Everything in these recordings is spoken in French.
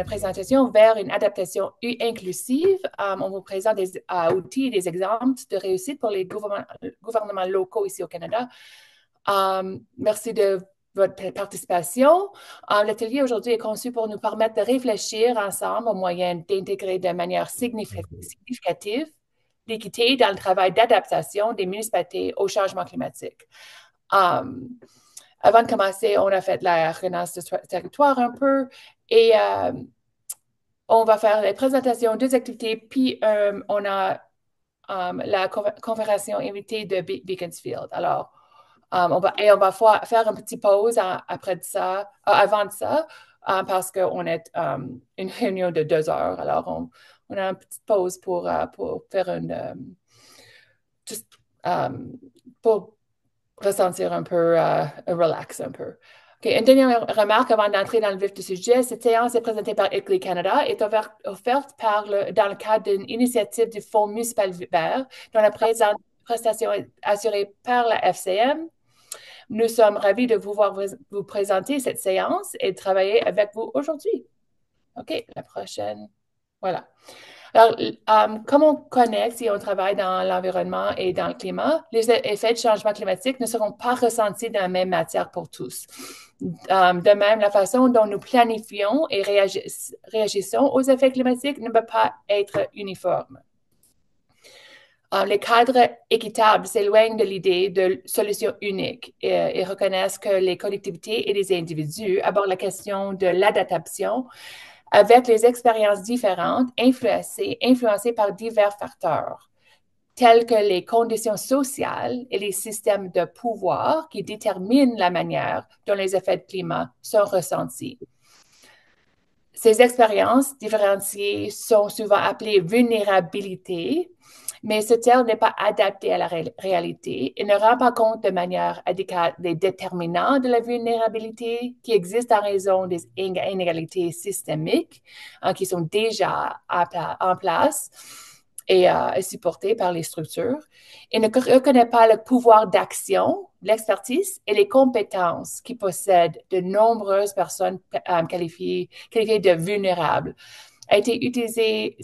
notre présentation vers une adaptation inclusive. On vous présente des outils et des exemples de réussite pour les gouvernements locaux ici au Canada. Merci de votre participation. L'atelier aujourd'hui est conçu pour nous permettre de réfléchir ensemble aux moyens d'intégrer de manière significative l'équité dans le travail d'adaptation des municipalités au changement climatique. Avant de commencer, on a fait la reconnaissance de territoire un peu et on va faire les présentations des activités, puis on a la conférence invitée de Beaconsfield. Alors, on va faire une petite pause après de ça, avant de ça, parce qu'on est une réunion de 2 heures. Alors, on a une petite pause pour faire juste pour ressentir un peu, relax un peu. Okay. Une dernière remarque avant d'entrer dans le vif du sujet. Cette séance est présentée par ICLEI Canada, est offerte dans le cadre d'une initiative du Fonds municipal vert, dont la prestation est assurée par la FCM. Nous sommes ravis de vous présenter cette séance et de travailler avec vous aujourd'hui. OK, la prochaine. Voilà. Alors, comme on connaît, si on travaille dans l'environnement et dans le climat, les effets du changement climatique ne seront pas ressentis dans la même matière pour tous. De même, la façon dont nous planifions et réagissons aux effets climatiques ne peut pas être uniforme. Les cadres équitables s'éloignent de l'idée de solution unique et reconnaissent que les collectivités et les individus abordent la question de l'adaptation avec les expériences différentes influencées par divers facteurs, tels que les conditions sociales et les systèmes de pouvoir qui déterminent la manière dont les effets de climat sont ressentis. Ces expériences différenciées sont souvent appelées vulnérabilité, mais ce terme n'est pas adapté à la réalité et ne rend pas compte de manière adéquate des déterminants de la vulnérabilité qui existent en raison des inégalités systémiques qui sont déjà en place et supportées par les structures. Il ne reconnaît pas le pouvoir d'action, l'expertise et les compétences qui possèdent de nombreuses personnes qualifiées de vulnérables. C'était utilisé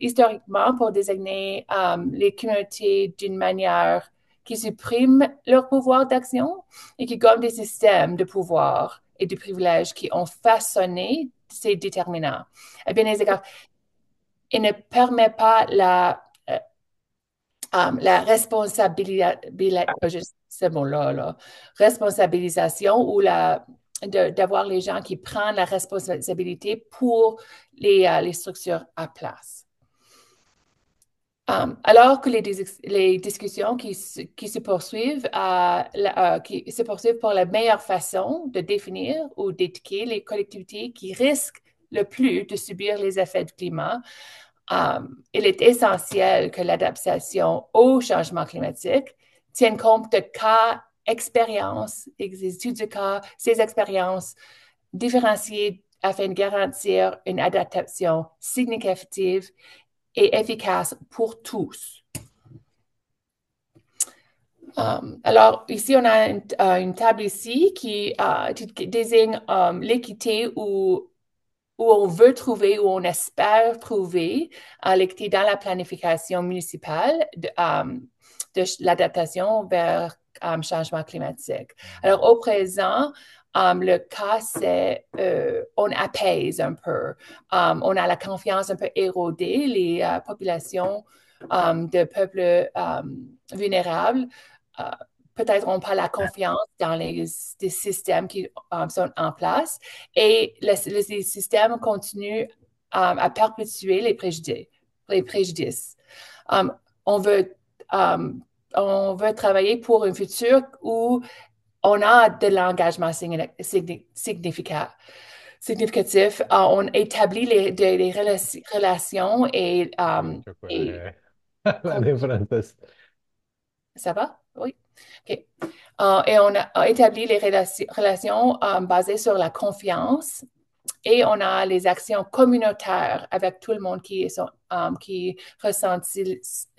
historiquement pour désigner les communautés d'une manière qui supprime leur pouvoir d'action et qui gomme des systèmes de pouvoir et de privilèges qui ont façonné ces déterminants. À bien des égards, il ne permet pas la responsabilisation ou d'avoir les gens qui prennent la responsabilité pour les structures à place. Alors que les discussions qui se poursuivent pour la meilleure façon de définir ou d'étiqueter les collectivités qui risquent le plus de subir les effets du climat, il est essentiel que l'adaptation au changement climatique tienne compte de cas, expériences, des études de cas, ces expériences différenciées afin de garantir une adaptation significative et efficace pour tous. Alors, ici, on a une table ici qui désigne l'équité où on veut trouver, où on espère trouver l'équité dans la planification municipale de l'adaptation vers changement climatique. Alors, au présent, le cas, c'est on apaise un peu. On a la confiance un peu érodée. Les populations de peuples vulnérables peut-être n'ont pas la confiance dans les systèmes qui sont en place et les systèmes continuent à perpétuer les préjudices. On veut travailler pour un futur où on a de l'engagement significatif. On établit des relations et La différence. ça va? Oui. OK. Et on a établi les relations basées sur la confiance et on a les actions communautaires avec tout le monde qui ressentent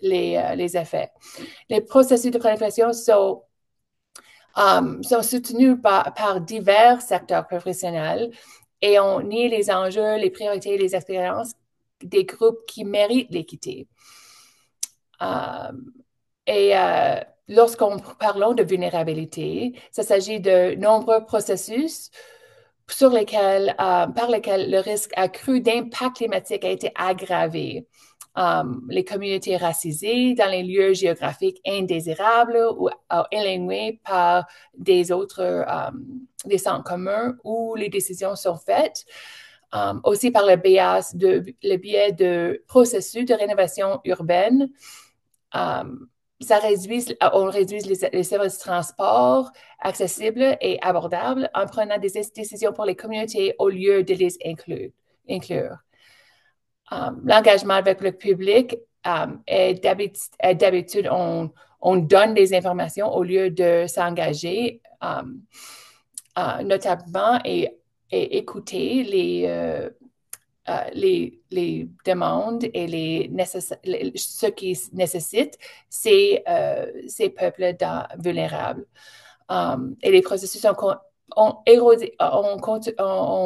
les effets. Les processus de planification sont soutenus par divers secteurs professionnels et on nie les enjeux, les priorités et les expériences des groupes qui méritent l'équité. Et lorsqu'on parle de vulnérabilité, ça s'agit de nombreux processus par lesquels le risque accru d'impact climatique a été aggravé. Les communautés racisées dans les lieux géographiques indésirables ou éloignés par des des centres communs où les décisions sont faites. Aussi par le biais de processus de rénovation urbaine. On réduit les services de transport accessibles et abordables en prenant des décisions pour les communautés au lieu de les inclure. L'engagement avec le public est d'habitude, on donne des informations au lieu de s'engager, notamment et écouter les demandes et ce qui nécessite ces peuples vulnérables. Et les processus ont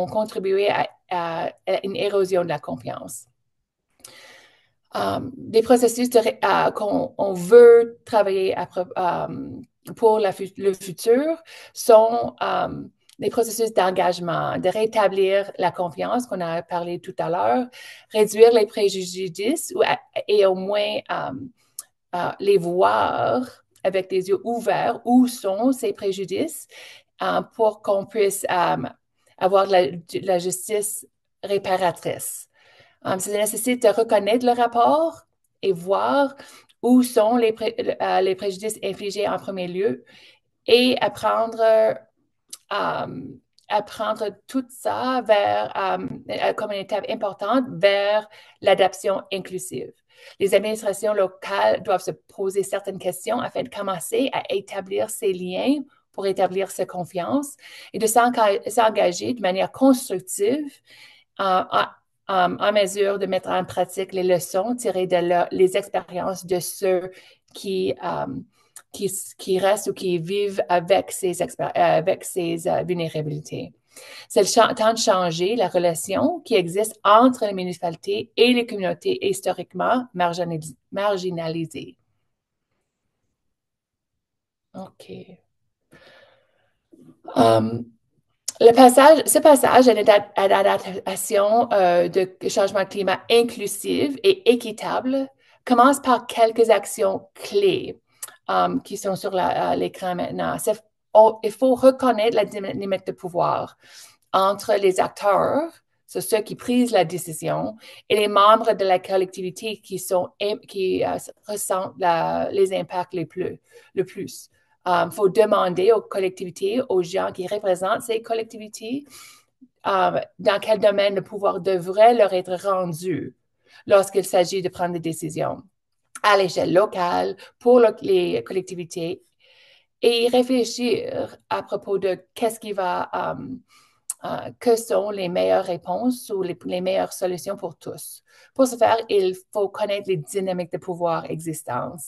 contribué à une érosion de la confiance. Des processus qu'on veut travailler pour le futur sont des processus d'engagement, de rétablir la confiance qu'on a parlé tout à l'heure, réduire les préjudices et au moins les voir avec des yeux ouverts où sont ces préjudices pour qu'on puisse avoir la justice réparatrice. Ça nécessite de reconnaître le rapport et voir où sont les préjudices infligés en premier lieu et apprendre tout ça comme une étape importante vers l'adoption inclusive. Les administrations locales doivent se poser certaines questions afin de commencer à établir ces liens pour établir cette confiance et de s'engager de manière constructive en mesure de mettre en pratique les leçons tirées les expériences de ceux qui restent ou qui vivent avec ces vulnérabilités. C'est le temps de changer la relation qui existe entre les municipalités et les communautés historiquement marginalisées. OK. Ce passage à l'adaptation de changement de climat inclusive et équitable commence par quelques actions clés qui sont sur l'écran maintenant. Il faut reconnaître la dynamique de pouvoir entre les acteurs, ceux qui prennent la décision, et les membres de la collectivité qui ressentent les impacts le plus. Faut demander aux collectivités, aux gens qui représentent ces collectivités, dans quel domaine le pouvoir devrait leur être rendu lorsqu'il s'agit de prendre des décisions à l'échelle locale pour les collectivités et réfléchir à propos de que sont les meilleures réponses ou les meilleures solutions pour tous. Pour ce faire, il faut connaître les dynamiques de pouvoir existantes.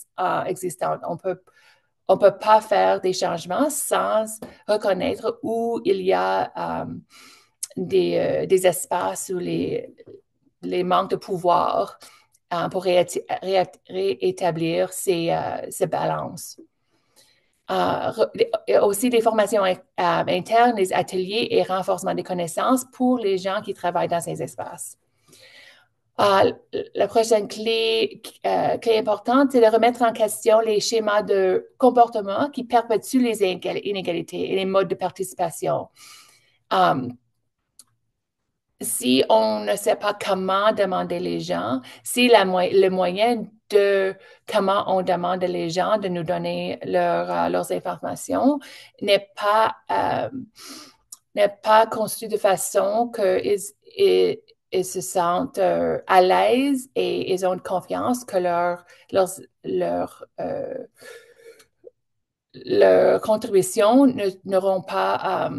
On peut pas faire des changements sans reconnaître où il y a des espaces où les manques de pouvoir pour réétablir ces balances. Aussi des formations internes, des ateliers et renforcement des connaissances pour les gens qui travaillent dans ces espaces. La prochaine clé importante, c'est de remettre en question les schémas de comportement qui perpétuent les inégalités et les modes de participation. Si on ne sait pas comment demander les gens, si le moyen de comment on demande les gens de nous donner leurs informations n'est pas conçu de façon qu'ils se sentent à l'aise et ils ont confiance que leurs contributions n'auront pas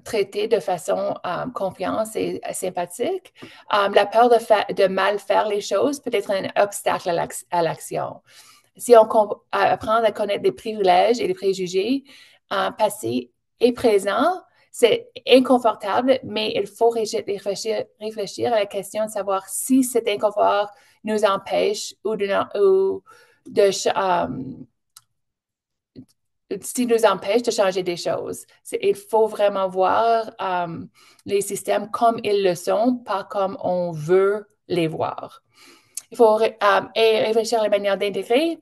traitées de façon confiance et sympathique. La peur de mal faire les choses peut être un obstacle à l'action. Si on apprend à connaître les privilèges et les préjugés passés et présents, c'est inconfortable, mais il faut réfléchir à la question de savoir si cet inconfort nous empêche s'il nous empêche de changer des choses. Il faut vraiment voir les systèmes comme ils le sont, pas comme on veut les voir. Il faut réfléchir à la manière d'intégrer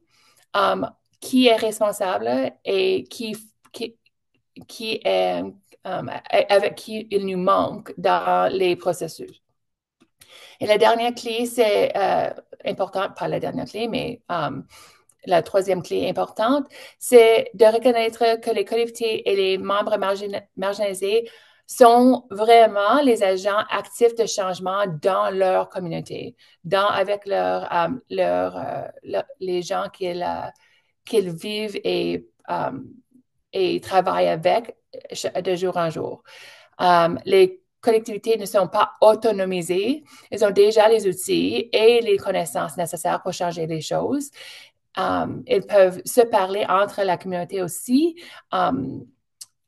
qui est responsable et qui est, avec qui il nous manque dans les processus. Et la dernière clé, c'est important, pas la dernière clé, mais la troisième clé importante, c'est de reconnaître que les collectivités et les membres marginalisés sont vraiment les agents actifs de changement dans leur communauté, avec les gens qu'ils vivent et travaillent avec de jour en jour. Les collectivités ne sont pas autonomisées. Elles ont déjà les outils et les connaissances nécessaires pour changer les choses. Ils peuvent se parler entre la communauté aussi.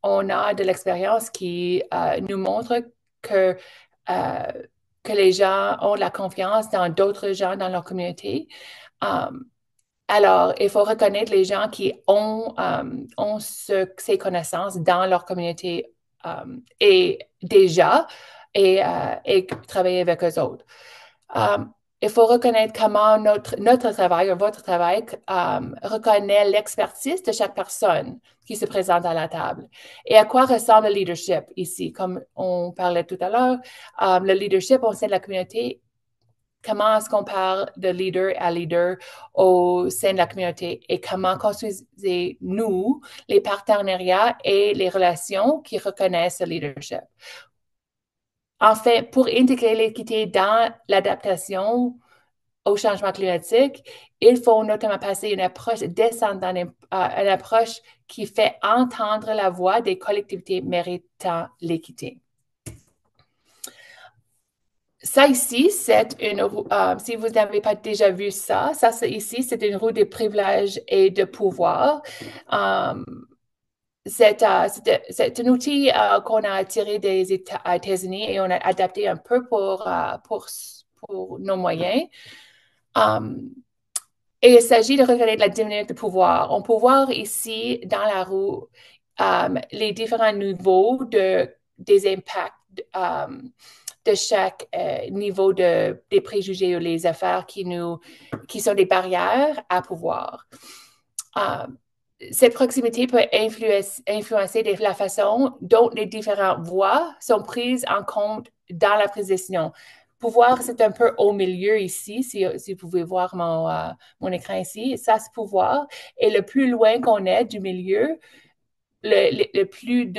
On a de l'expérience qui nous montre que, que les gens ont de la confiance dans d'autres gens dans leur communauté. Alors, il faut reconnaître les gens qui ont ces connaissances dans leur communauté et déjà et travailler avec eux autres. Il faut reconnaître comment notre travail, ou votre travail, reconnaît l'expertise de chaque personne qui se présente à la table. Et à quoi ressemble le leadership ici? Comme on parlait tout à l'heure, le leadership au sein de la communauté, comment est-ce qu'on parle de leader à leader au sein de la communauté et comment construisez-nous les partenariats et les relations qui reconnaissent le leadership? En fait, pour intégrer l'équité dans l'adaptation au changement climatique, il faut notamment passer une approche descendante, une approche qui fait entendre la voix des collectivités méritant l'équité. Ça ici, c'est une roue, si vous n'avez pas déjà vu ça, ici, c'est une roue de privilèges et de pouvoir. C'est un outil qu'on a tiré des États-Unis et on a adapté un peu pour nos moyens. Et il s'agit de reconnaître la dynamique de pouvoir. On peut voir ici dans la roue les différents niveaux des impacts de chaque niveau des préjugés ou les affaires qui sont des barrières à pouvoir. Cette proximité peut influencer la façon dont les différentes voix sont prises en compte dans la prise de décision. Pouvoir, c'est un peu au milieu ici, si vous pouvez voir mon écran ici. Ça, c'est pouvoir. Et le plus loin qu'on est du milieu, le plus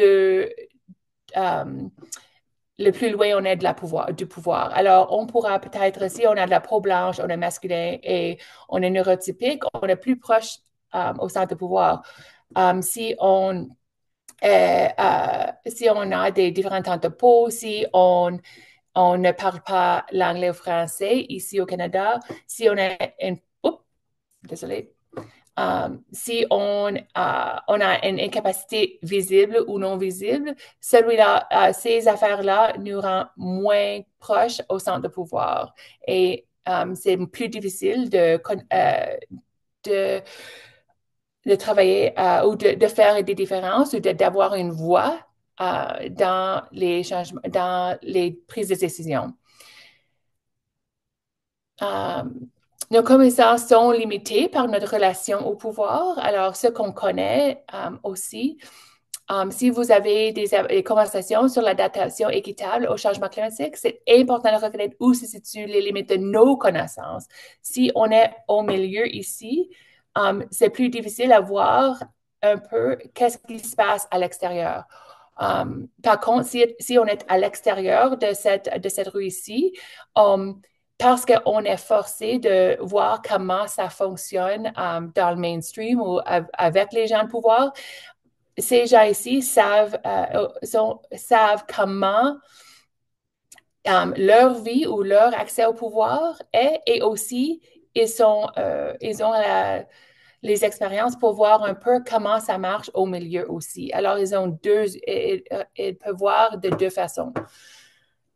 loin on est du pouvoir. Alors, on pourra peut-être, si on a de la peau blanche, on est masculin et on est neurotypique, on est plus proche au centre de pouvoir. Si on a des différentes teintes de peau, si on ne parle pas l'anglais ou français ici au Canada, si on a si on a une incapacité visible ou non visible, ces affaires-là nous rendent moins proches au centre de pouvoir. Et c'est plus difficile de travailler ou de faire des différences ou d'avoir une voix dans les changements, dans les prises de décision. Nos connaissances sont limitées par notre relation au pouvoir. Alors, ce qu'on connaît aussi, si vous avez des conversations sur l'adaptation équitable au changement climatique, c'est important de reconnaître où se situent les limites de nos connaissances. Si on est au milieu ici, c'est plus difficile à voir un peu qu'est-ce qui se passe à l'extérieur. Par contre, si on est à l'extérieur de cette rue ici, parce qu'on est forcé de voir comment ça fonctionne dans le mainstream ou avec les gens de pouvoir, ces gens ici savent comment leur vie ou leur accès au pouvoir est, et aussi ils ont les expériences pour voir un peu comment ça marche au milieu aussi. Alors, ils peuvent voir de deux façons.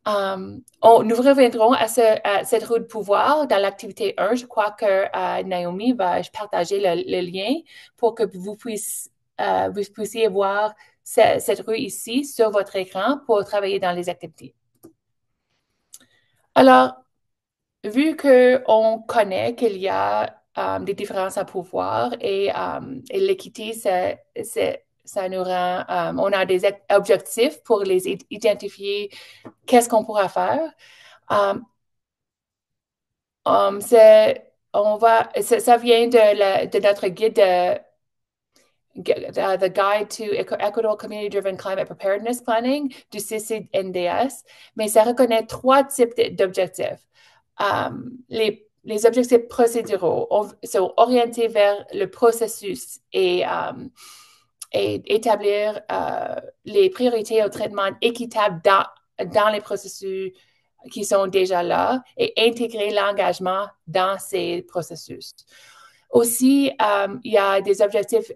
Nous reviendrons à cette roue de pouvoir dans l'activité 1. Je crois que Naomi va partager le lien pour que vous puissiez voir cette roue ici sur votre écran pour travailler dans les activités. Alors, vu qu'on connaît qu'il y a des différences à pouvoir et l'équité, ça nous rend, on a des objectifs pour les identifier, qu'est-ce qu'on pourra faire. Um, ça vient de notre guide The Guide to Equitable Community-Driven Climate Preparedness Planning du CCNDS, mais ça reconnaît trois types d'objectifs. Les objectifs procéduraux sont orientés vers le processus et établir les priorités au traitement équitable dans les processus qui sont déjà là et intégrer l'engagement dans ces processus. Aussi, il y a des objectifs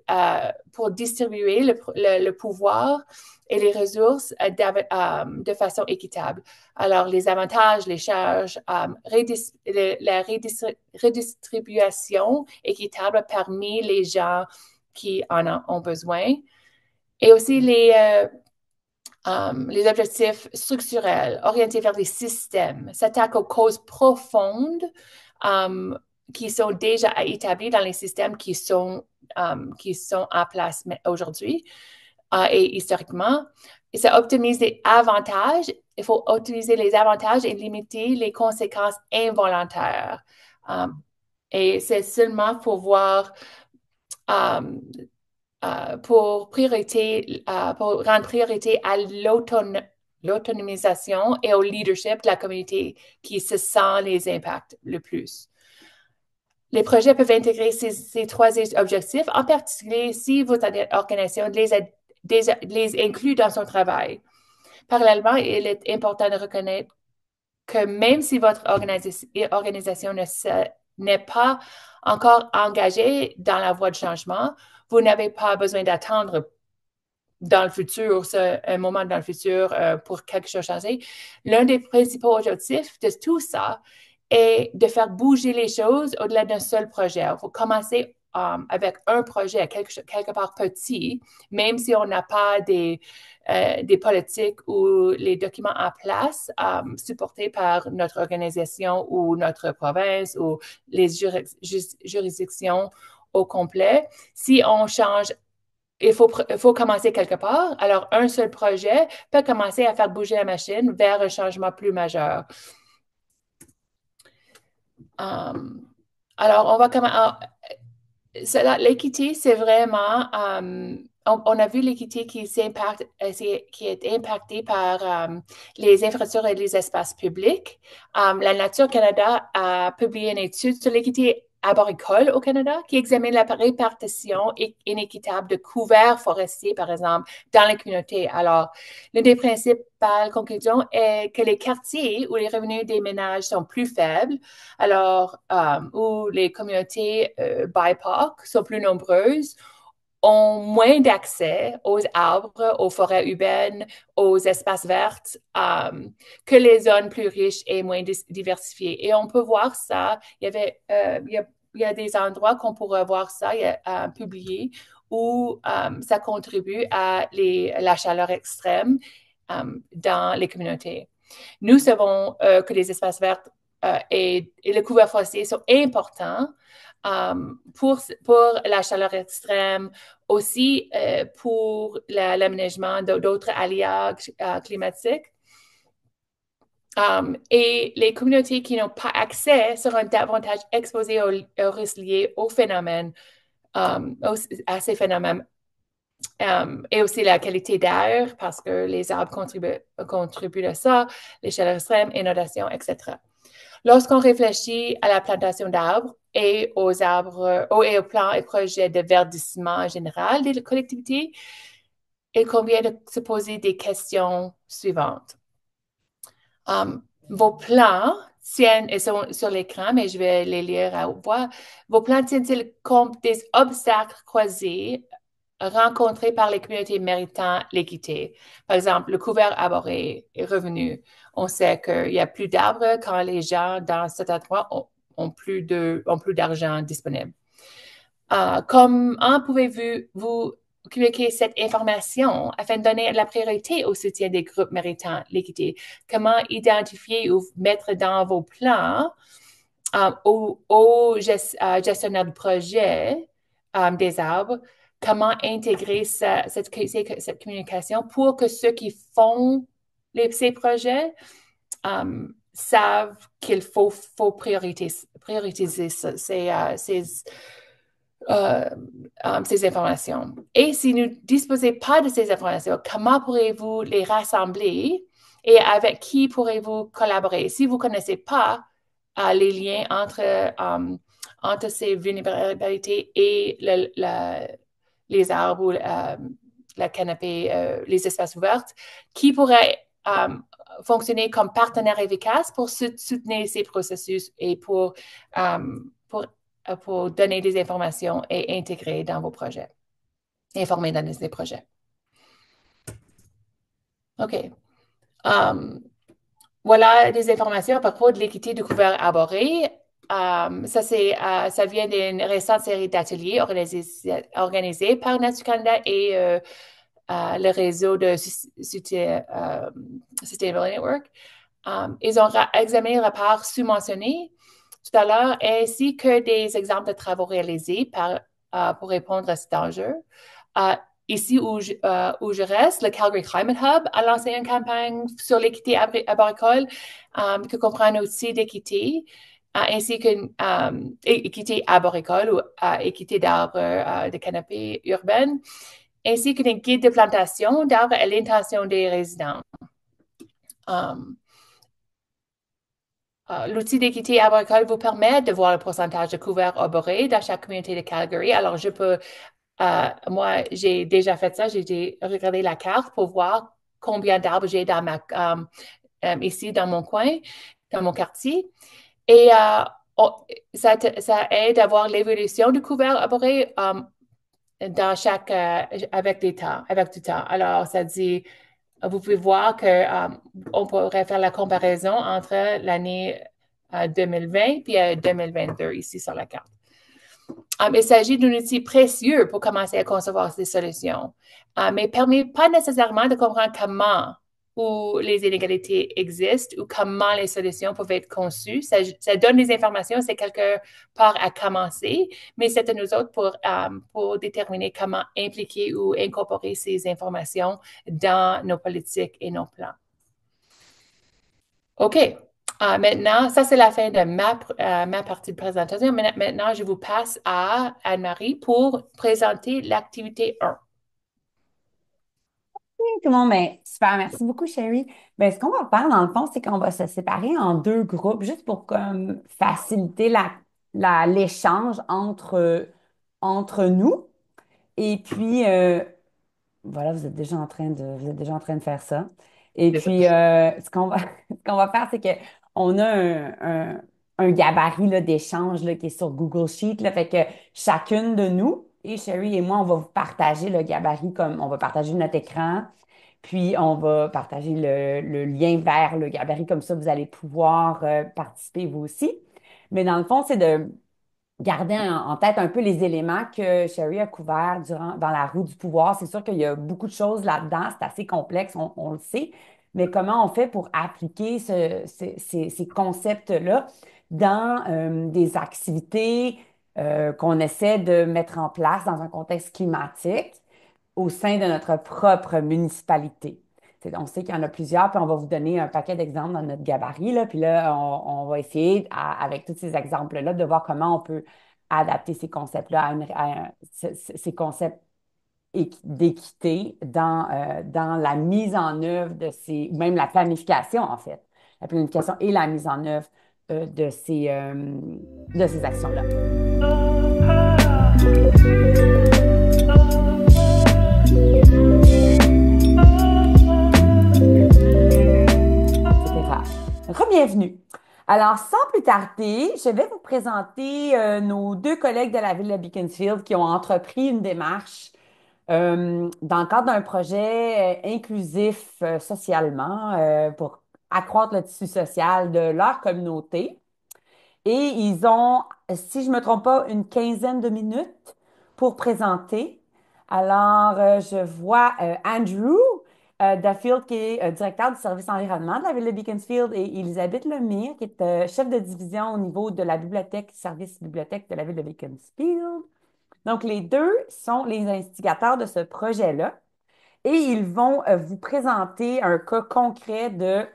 pour distribuer le pouvoir et les ressources de façon équitable. Alors, les avantages, les charges, la redistribution équitable parmi les gens qui en ont besoin. Et aussi les objectifs structurels orientés vers les systèmes s'attaquent aux causes profondes qui sont déjà établies dans les systèmes qui sont en place aujourd'hui et historiquement. Et ça optimise les avantages. Il faut optimiser les avantages et limiter les conséquences involontaires. Et c'est seulement pour voir pour rendre priorité à l'autonomisation et au leadership de la communauté qui se sent les impacts le plus. Les projets peuvent intégrer ces trois objectifs, en particulier si votre organisation les inclut dans son travail. Parallèlement, il est important de reconnaître que même si votre organisation n'est pas encore engagée dans la voie de changement, vous n'avez pas besoin d'attendre dans le futur, un moment dans le futur pour quelque chose changer. L'un des principaux objectifs de tout ça est de faire bouger les choses au-delà d'un seul projet. Il faut commencer avec un projet quelque part petit, même si on n'a pas des politiques ou les documents en place supportés par notre organisation ou notre province ou les juridictions au complet. Si on change, il faut commencer quelque part. Alors, un seul projet peut commencer à faire bouger la machine vers un changement plus majeur. Alors, on va l'équité, c'est vraiment, on a vu l'équité qui est impactée par les infrastructures et les espaces publics. La Nature Canada a publié une étude sur l'équité arboricole au Canada qui examine la répartition inéquitable de couverts forestiers, par exemple, dans les communautés. Alors, l'une des principales conclusions est que les quartiers où les revenus des ménages sont plus faibles, alors où les communautés BIPOC sont plus nombreuses, ont moins d'accès aux arbres, aux forêts urbaines, aux espaces verts que les zones plus riches et moins diversifiées. Et on peut voir ça. Il y a des endroits qu'on pourrait voir ça publié où ça contribue à la chaleur extrême dans les communautés. Nous savons que les espaces verts et le couvert forestier sont importants pour la chaleur extrême, aussi pour l'aménagement d'autres aléas climatiques. Et les communautés qui n'ont pas accès seront davantage exposées aux risques liés au phénomène, à ces phénomènes. Et aussi la qualité d'air, parce que les arbres contribuent à ça, les chaleurs extrêmes, inondations, etc. Lorsqu'on réfléchit à la plantation d'arbres et aux plans et projets de verdissement général des collectivités, il convient de se poser des questions suivantes. Vos plans, sont sur l'écran, mais je vais les lire à haute voix. Vos plans tiennent-ils compte des obstacles croisés rencontrés par les communautés méritant l'équité? Par exemple, le couvert arboré est revenu. On sait qu'il n'y a plus d'arbres quand les gens dans cet endroit ont ont plus d'argent disponible. Comment pouvez-vous communiquer cette information afin de donner la priorité au soutien des groupes méritants l'équité? Comment identifier ou mettre dans vos plans aux gestionnaires de projet des arbres, comment intégrer cette communication pour que ceux qui font ces projets savent qu'il faut prioriser euh, ces informations. Et si vous ne disposez pas de ces informations, comment pourrez-vous les rassembler et avec qui pourrez-vous collaborer? Si vous ne connaissez pas les liens entre ces vulnérabilités et les arbres ou la canopée, les espaces ouverts, qui pourrait fonctionner comme partenaire efficace pour soutenir ces processus et pour donner des informations et intégrer dans vos projets, informer dans les projets. OK. Voilà des informations à propos de l'équité du couvert arboré. Ça vient d'une récente série d'ateliers organisés par Nature Canada et le réseau de Sustainability Network. Ils ont examiné le rapport sous-mentionné tout à l'heure, ainsi que des exemples de travaux réalisés pour répondre à cet enjeu. Ici où je reste, le Calgary Climate Hub a lancé une campagne sur l'équité arboricole qui comprend aussi d'équité, ainsi qu'une équité arboricole ou équité d'arbres de canopée urbaine, ainsi qu'un guide de plantation d'arbres à l'intention des résidents. L'outil d'équité arboricole vous permet de voir le pourcentage de couverts arborés dans chaque communauté de Calgary. Alors, moi, j'ai déjà fait ça. J'ai regardé la carte pour voir combien d'arbres j'ai ici dans mon coin, dans mon quartier. Et ça aide à voir l'évolution du couvert arboré avec du temps. Alors, ça dit, vous pouvez voir que on pourrait faire la comparaison entre l'année 2020 et 2022 ici sur la carte. Il s'agit d'un outil précieux pour commencer à concevoir ces solutions, mais ne permet pas nécessairement de comprendre comment ou les inégalités existent ou comment les solutions peuvent être conçues. Ça donne des informations, c'est quelque part à commencer, mais c'est à nous autres pour déterminer comment impliquer ou incorporer ces informations dans nos politiques et nos plans. OK. Maintenant, ça, c'est la fin de ma partie de présentation. Maintenant, je vous passe à Anne-Marie pour présenter l'activité 1. Tout le monde, ben, super, merci beaucoup, Sherry. Ben, ce qu'on va faire, dans le fond, c'est qu'on va se séparer en deux groupes, juste pour comme, faciliter l'échange entre nous. Et puis, voilà, vous êtes déjà en train de faire ça. Et C'est ça. puis, ce qu'on va, ce qu'on va faire, c'est qu'on a un gabarit là, d'échange là, qui est sur Google Sheet. Là, fait que chacune de nous, et Sherry et moi, on va vous partager le gabarit comme on va partager notre écran. Puis, on va partager le lien vers le gabarit. Comme ça, vous allez pouvoir participer vous aussi. Mais dans le fond, c'est de garder en tête un peu les éléments que Sherry a couverts dans la roue du pouvoir. C'est sûr qu'il y a beaucoup de choses là-dedans, c'est assez complexe, on le sait, mais comment on fait pour appliquer ces concepts-là dans des activités qu'on essaie de mettre en place dans un contexte climatique au sein de notre propre municipalité. On sait qu'il y en a plusieurs, puis on va vous donner un paquet d'exemples dans notre gabarit, là, puis là, on va essayer, avec tous ces exemples-là, de voir comment on peut adapter ces concepts-là ces concepts d'équité dans la mise en œuvre même la planification, en fait. La planification et la mise en œuvre de ces actions-là. Re-bienvenue. Alors, sans plus tarder, je vais vous présenter nos deux collègues de la ville de Beaconsfield qui ont entrepris une démarche dans le cadre d'un projet inclusif socialement pour accroître le tissu social de leur communauté. Et ils ont, si je ne me trompe pas, une quinzaine de minutes pour présenter. Alors, je vois Andrew Duffield, qui est directeur du service environnement de la ville de Beaconsfield, et Elisabeth Lemire, qui est chef de division au niveau de la bibliothèque, service bibliothèque de la ville de Beaconsfield. Donc, les deux sont les instigateurs de ce projet-là. Et ils vont vous présenter un cas concret de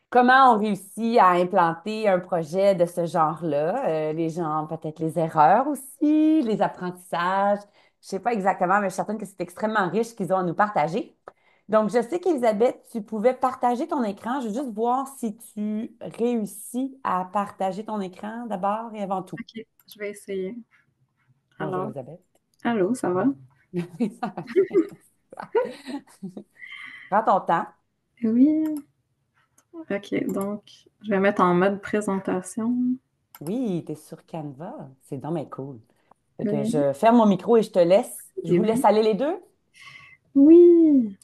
comment on réussit à implanter un projet de ce genre-là? Les gens, peut-être les erreurs aussi, les apprentissages. Je sais pas exactement, mais je suis certaine que c'est extrêmement riche ce qu'ils ont à nous partager. Donc, je sais qu'Elisabeth, tu pouvais partager ton écran. Je veux juste voir si tu réussis à partager ton écran d'abord et avant tout. OK, je vais essayer. Bonjour, Alors, Elisabeth. allô, ça va? Oui, ça va bien. Prends ton temps. Oui. OK, donc, je vais mettre en mode présentation. Oui, tu es sur Canva. C'est dommage cool. Fait que Oui, je ferme mon micro et je te laisse. au Je vous laisse début. aller les deux. Oui.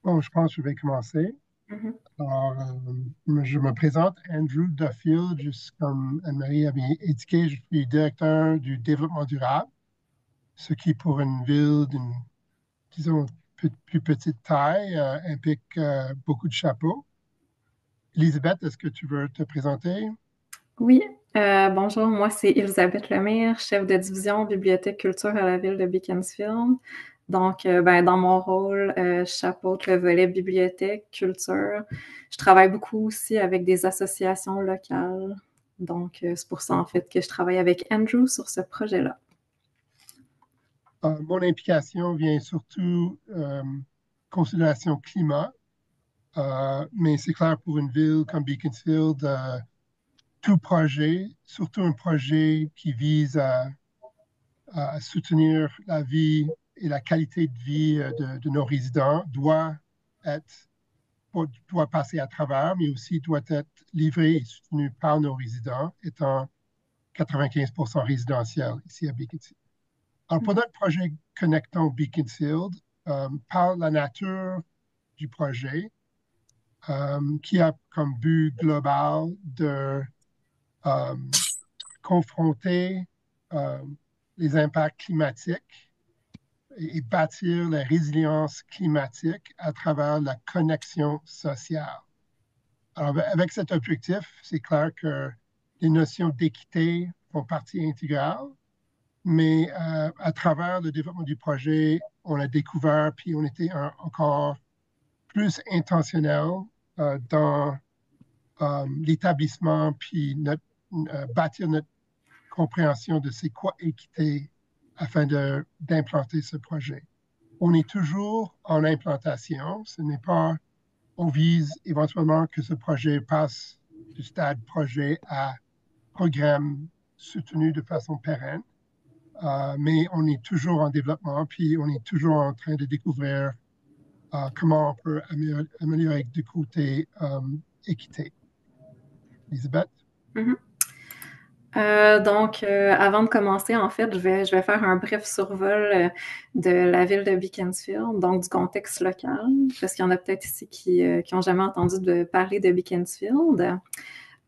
Bon, je pense que je vais commencer. Mhm. Alors, je me présente, Andrew Duffield, juste comme Anne-Marie avait indiqué, je suis directeur du développement durable, ce qui pour une ville d'une, disons, plus petite taille, implique beaucoup de chapeaux. Elisabeth, est-ce que tu veux te présenter? Oui. Bonjour, moi c'est Elisabeth Lemire, chef de division bibliothèque culture à la ville de Beaconsfield. Donc, ben, dans mon rôle, je chapeaute le volet bibliothèque, culture. Je travaille beaucoup aussi avec des associations locales. Donc, c'est pour ça en fait que je travaille avec Andrew sur ce projet-là. Mon implication vient surtout considération climat, mais c'est clair pour une ville comme Beaconsfield, tout projet, surtout un projet qui vise à soutenir la vie et la qualité de vie de nos résidents, être, doit passer à travers, mais aussi doit être livré et soutenu par nos résidents, étant 95% résidentiel ici à Beaconsfield. Alors, pour notre projet Connectons Beaconsfield, par la nature du projet, qui a comme but global de euh, confronter euh, les impacts climatiques et bâtir la résilience climatique à travers la connexion sociale. Alors, avec cet objectif, c'est clair que les notions d'équité font partie intégrale, mais à travers le développement du projet, on a découvert, puis on était encore plus intentionnel dans l'établissement, puis bâtir notre compréhension de c'est quoi équité afin d'implanter ce projet. On est toujours en implantation. Ce n'est pas, on vise éventuellement que ce projet passe du stade projet à programme soutenu de façon pérenne. Mais on est toujours en développement, puis on est toujours en train de découvrir comment on peut améliorer du côté équité. Elisabeth? Mhm. Donc, avant de commencer, en fait, je vais faire un bref survol de la ville de Beaconsfield, donc du contexte local, parce qu'il y en a peut-être ici qui n'ont jamais entendu parler de Beaconsfield.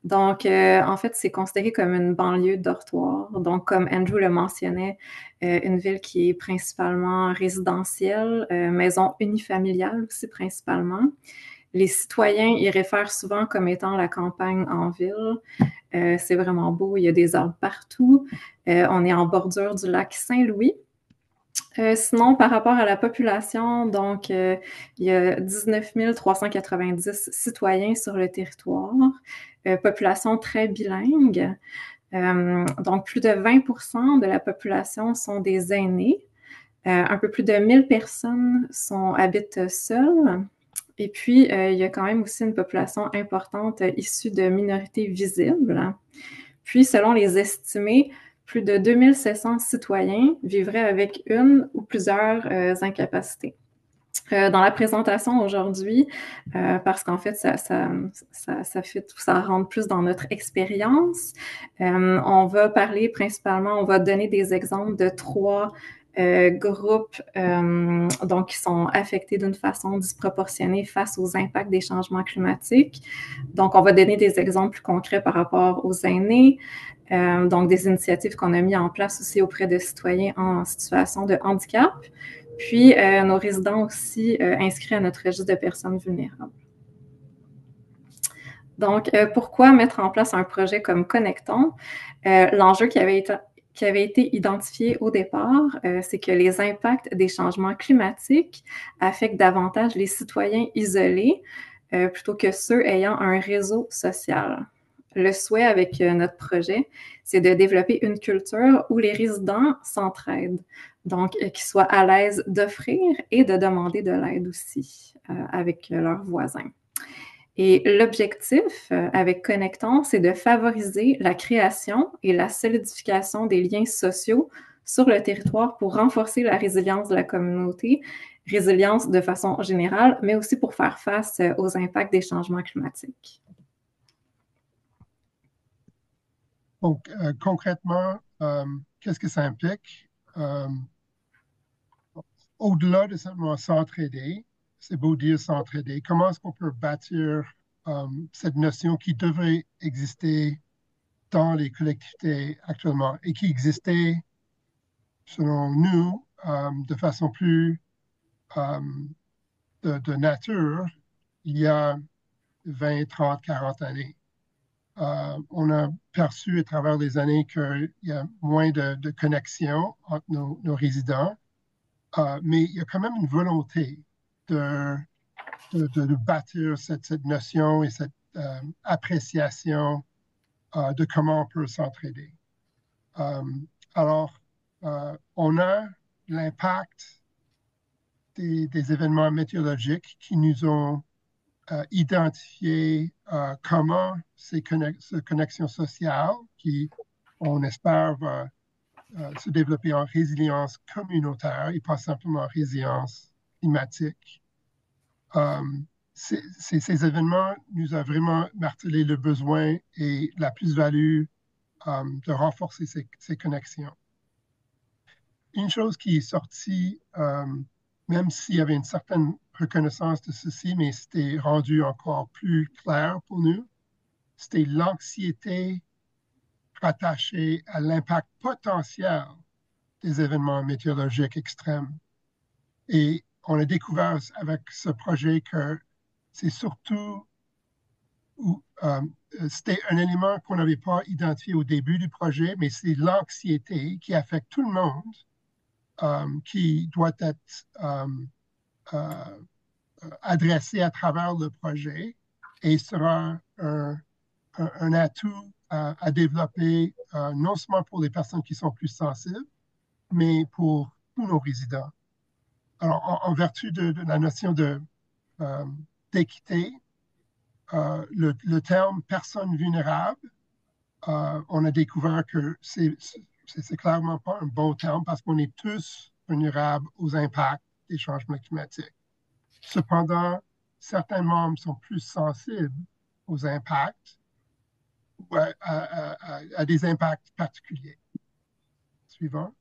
Donc, en fait, c'est considéré comme une banlieue dortoir. Donc, comme Andrew le mentionnait, une ville qui est principalement résidentielle, maison unifamiliale aussi principalement. Les citoyens y réfèrent souvent comme étant la campagne en ville. C'est vraiment beau, il y a des arbres partout. On est en bordure du lac Saint-Louis. Sinon, par rapport à la population, donc, il y a 19 390 citoyens sur le territoire, population très bilingue. Donc, plus de 20% de la population sont des aînés. Un peu plus de 1000 personnes habitent seules. Et puis, il y a quand même aussi une population importante issue de minorités visibles. Puis, selon les estimés, plus de 2700 citoyens vivraient avec une ou plusieurs incapacités. Dans la présentation aujourd'hui, parce qu'en fait, ça rentre plus dans notre expérience. On va parler principalement, on va donner des exemples de 3 groupes donc qui sont affectés d'une façon disproportionnée face aux impacts des changements climatiques. Donc, on va donner des exemples plus concrets par rapport aux aînés, donc des initiatives qu'on a mises en place aussi auprès de citoyens en situation de handicap, puis nos résidents aussi inscrits à notre registre de personnes vulnérables. Donc, pourquoi mettre en place un projet comme Connectons? L'enjeu qui avait été identifié au départ, c'est que les impacts des changements climatiques affectent davantage les citoyens isolés plutôt que ceux ayant un réseau social. Le souhait avec notre projet, c'est de développer une culture où les résidents s'entraident, donc qu'ils soient à l'aise d'offrir et de demander de l'aide aussi avec leurs voisins. Et l'objectif avec Connectons, c'est de favoriser la création et la solidification des liens sociaux sur le territoire pour renforcer la résilience de la communauté, résilience de façon générale, mais aussi pour faire face aux impacts des changements climatiques. Donc, concrètement, qu'est-ce que ça implique? Au-delà de simplement s'entraider, c'est beau dire s'entraider, comment est-ce qu'on peut bâtir cette notion qui devrait exister dans les collectivités actuellement et qui existait, selon nous, de façon plus de nature il y a 20, 30, 40 années. On a perçu à travers les années qu'il y a moins de connexion entre nos résidents, mais il y a quand même une volonté de bâtir cette notion et cette appréciation de comment on peut s'entraider. Alors, on a l'impact des événements météorologiques qui nous ont identifié comment ces connexions sociales, qui, on espère, va se développer en résilience communautaire et pas simplement en résilience climatique. Ces événements nous ont vraiment martelé le besoin et la plus-value de renforcer ces connexions. Une chose qui est sortie, même s'il y avait une certaine reconnaissance de ceci, mais c'était rendu encore plus clair pour nous, c'était l'anxiété rattachée à l'impact potentiel des événements météorologiques extrêmes. Et on a découvert avec ce projet que c'est surtout, c'était un élément qu'on n'avait pas identifié au début du projet, mais c'est l'anxiété qui affecte tout le monde, qui doit être adressé à travers le projet et sera un atout à développer non seulement pour les personnes qui sont plus sensibles, mais pour tous nos résidents. Alors, en vertu de la notion d'équité, le terme personne vulnérable, on a découvert que c'est clairement pas un bon terme parce qu'on est tous vulnérables aux impacts des changements climatiques. Cependant, certains membres sont plus sensibles aux impacts ou à des impacts particuliers. Suivant.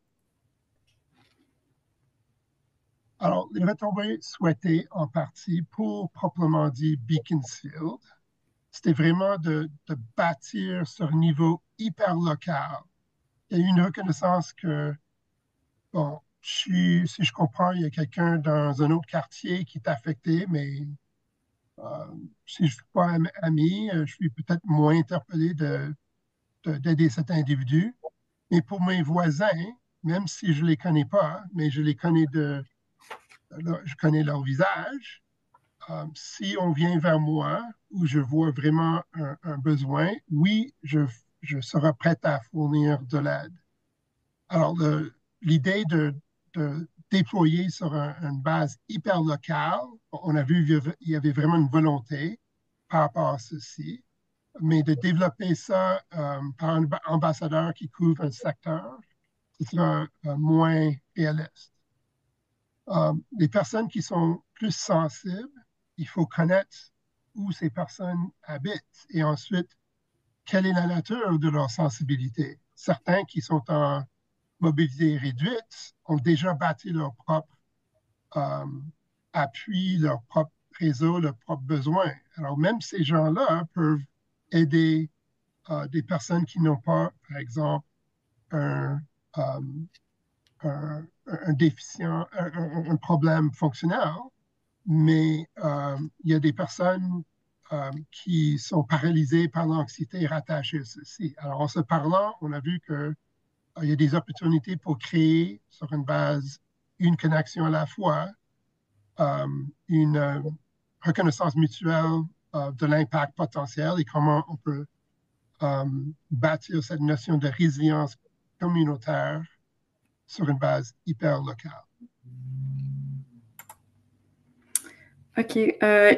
Alors, les retombées souhaitées en partie pour proprement dit Beaconsfield, c'était vraiment de bâtir sur un niveau hyper local. Il y a eu une reconnaissance que, bon, si je comprends, il y a quelqu'un dans un autre quartier qui est affecté, mais si je ne suis pas ami, je suis peut-être moins interpellé d'aider cet individu. Mais pour mes voisins, même si je ne les connais pas, mais je les connais je connais leur visage, si on vient vers moi où je vois vraiment un besoin, oui, je serai prêt à fournir de l'aide. Alors, l'idée de déployer sur une base hyper locale, on a vu qu'il y avait vraiment une volonté par rapport à ceci. mais de développer ça par un ambassadeur qui couvre un secteur, ce sera moins réaliste. Les personnes qui sont plus sensibles, il faut connaître où ces personnes habitent et ensuite, quelle est la nature de leur sensibilité. Certains qui sont en mobilité réduite ont déjà bâti leur propre appui, leur propre réseau, leurs propres besoins. Alors, même ces gens-là peuvent aider des personnes qui n'ont pas, par exemple, un, déficient, un problème fonctionnel, mais il y a des personnes qui sont paralysées par l'anxiété rattachée à ceci. Alors, en se parlant, on a vu qu'il y a des opportunités pour créer sur une base une connexion à la fois, une reconnaissance mutuelle de l'impact potentiel et comment on peut bâtir cette notion de résilience communautaire sur une base hyper locale. OK.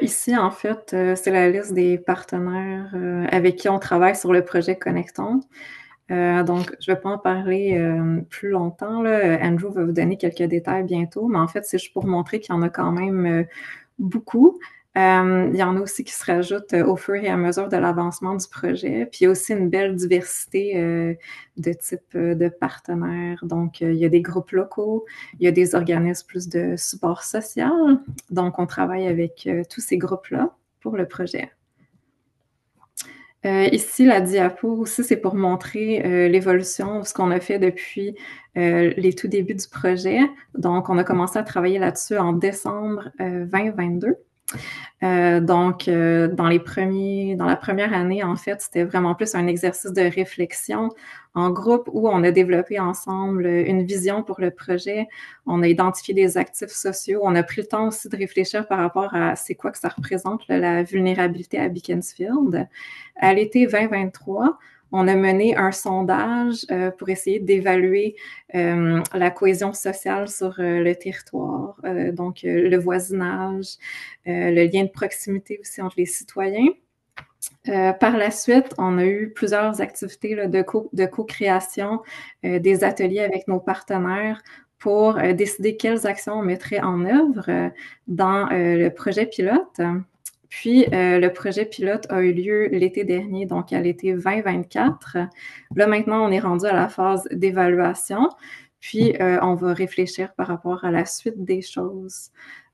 Ici, en fait, c'est la liste des partenaires avec qui on travaille sur le projet Connectons. Donc, je ne vais pas en parler plus longtemps, là. Andrew va vous donner quelques détails bientôt, mais en fait, c'est juste pour montrer qu'il y en a quand même beaucoup. Il y en a aussi qui se rajoutent au fur et à mesure de l'avancement du projet. Puis il y a aussi une belle diversité de types de partenaires. Donc, il y a des groupes locaux, il y a des organismes plus de support social. Donc, on travaille avec tous ces groupes-là pour le projet. Ici, la diapo aussi, c'est pour montrer l'évolution, ce qu'on a fait depuis les tout débuts du projet. Donc, on a commencé à travailler là-dessus en décembre 2022. Donc, dans la première année, en fait, c'était vraiment plus un exercice de réflexion en groupe où on a développé ensemble une vision pour le projet. On a identifié des actifs sociaux. On a pris le temps aussi de réfléchir par rapport à c'est quoi que ça représente, là, la vulnérabilité à Beaconsfield. À l'été 2023, on a mené un sondage pour essayer d'évaluer la cohésion sociale sur le territoire, donc le voisinage, le lien de proximité aussi entre les citoyens. Par la suite, on a eu plusieurs activités là, de co-création, des ateliers avec nos partenaires pour décider quelles actions on mettrait en œuvre dans le projet pilote. Puis, le projet pilote a eu lieu l'été dernier, donc à l'été 2024. Là, maintenant, on est rendu à la phase d'évaluation. Puis, on va réfléchir par rapport à la suite des choses.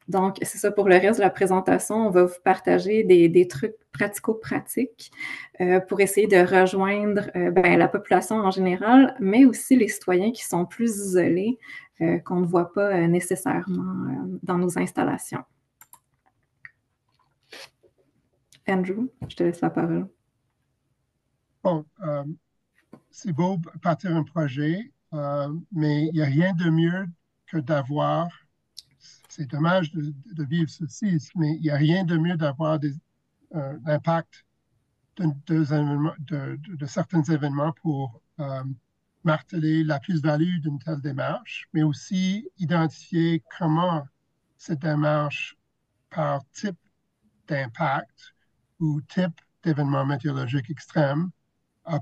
Donc, c'est ça pour le reste de la présentation. On va vous partager des trucs pratico-pratiques pour essayer de rejoindre la population en général, mais aussi les citoyens qui sont plus isolés, qu'on ne voit pas nécessairement dans nos installations. Andrew, je te laisse la parole. Bon, c'est beau partir un projet, mais il n'y a rien de mieux que d'avoir, c'est dommage de vivre ceci, mais il n'y a rien de mieux d'avoir l'impact de certains événements pour marteler la plus-value d'une telle démarche, mais aussi identifier comment cette démarche par type d'impact ou type d'événement météorologique extrême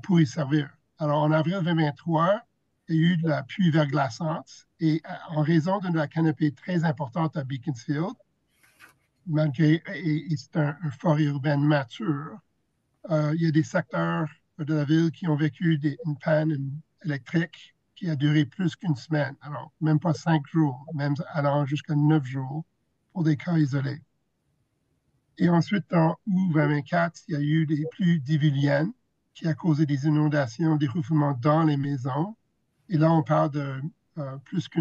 pour y servir. Alors, en avril 2023, il y a eu de la pluie verglaçante et en raison de la canopée très importante à Beaconsfield, et c'est un fort urbain mature, il y a des secteurs de la ville qui ont vécu une panne électrique qui a duré plus qu'une semaine. Alors, même pas 5 jours, même allant jusqu'à 9 jours pour des cas isolés. Et ensuite, en août 2024, il y a eu des pluies diluviennes qui a causé des inondations, des refoulements dans les maisons. Et là, on parle de plus que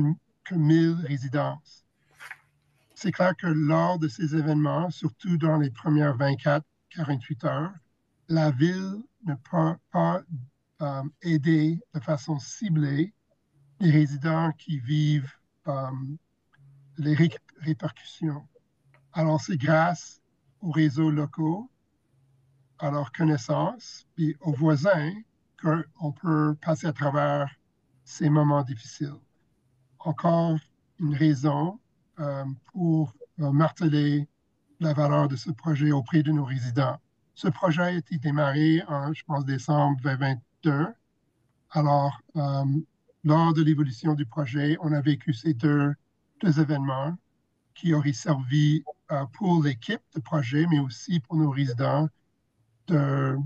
1000 résidences. C'est clair que lors de ces événements, surtout dans les premières 24-48 heures, la ville ne peut pas aider de façon ciblée les résidents qui vivent les répercussions. Alors, c'est grâce aux réseaux locaux, à leur connaissance, et aux voisins qu'on peut passer à travers ces moments difficiles. Encore une raison pour marteler la valeur de ce projet auprès de nos résidents. Ce projet a été démarré en, je pense, décembre 2022. Alors, lors de l'évolution du projet, on a vécu ces deux événements qui auraient servi pour l'équipe de projet, mais aussi pour nos résidents de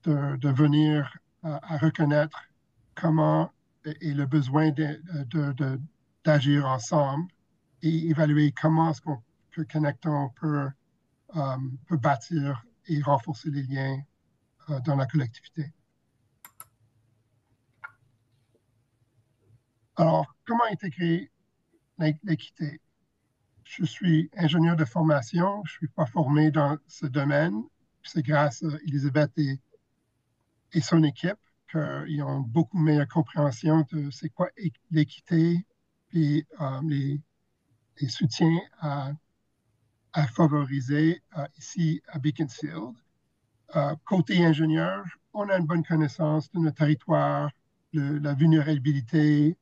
venir à reconnaître comment et le besoin d'agir ensemble et évaluer comment est-ce que Connectons peut bâtir et renforcer les liens dans la collectivité. Alors, comment intégrer l'équité? Je suis ingénieur de formation, je ne suis pas formé dans ce domaine. C'est grâce à Elisabeth et son équipe qu'ils ont beaucoup meilleure compréhension de c'est quoi l'équité et les soutiens à favoriser ici à Beaconsfield. Côté ingénieur, on a une bonne connaissance de notre territoire, la vulnérabilité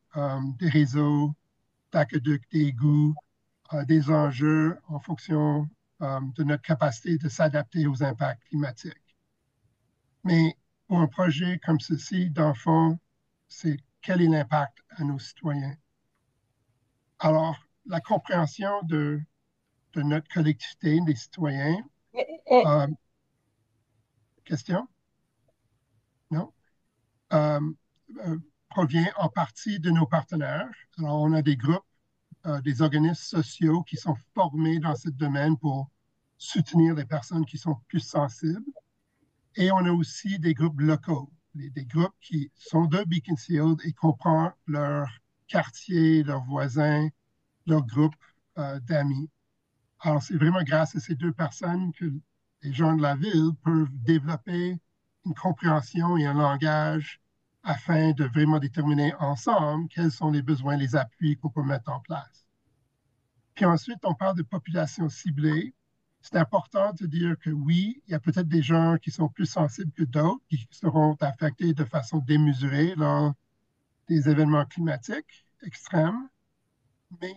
des réseaux, d'aqueducs, des égouts, des enjeux en fonction de notre capacité de s'adapter aux impacts climatiques. Mais pour un projet comme ceci, dans le fond, c'est quel est l'impact à nos citoyens? Alors, la compréhension de notre collectivité, des citoyens. Question? Non? Provient en partie de nos partenaires. Alors, on a des groupes, des organismes sociaux qui sont formés dans ce domaine pour soutenir les personnes qui sont plus sensibles. Et on a aussi des groupes locaux, des groupes qui sont de Beaconsfield et comprennent leur quartier, leurs voisins, leur groupe d'amis. Alors, c'est vraiment grâce à ces deux personnes que les gens de la ville peuvent développer une compréhension et un langage afin de vraiment déterminer ensemble quels sont les besoins, les appuis qu'on peut mettre en place. Puis ensuite, on parle de population ciblée. C'est important de dire que oui, il y a peut-être des gens qui sont plus sensibles que d'autres, qui seront affectés de façon démesurée lors des événements climatiques extrêmes. Mais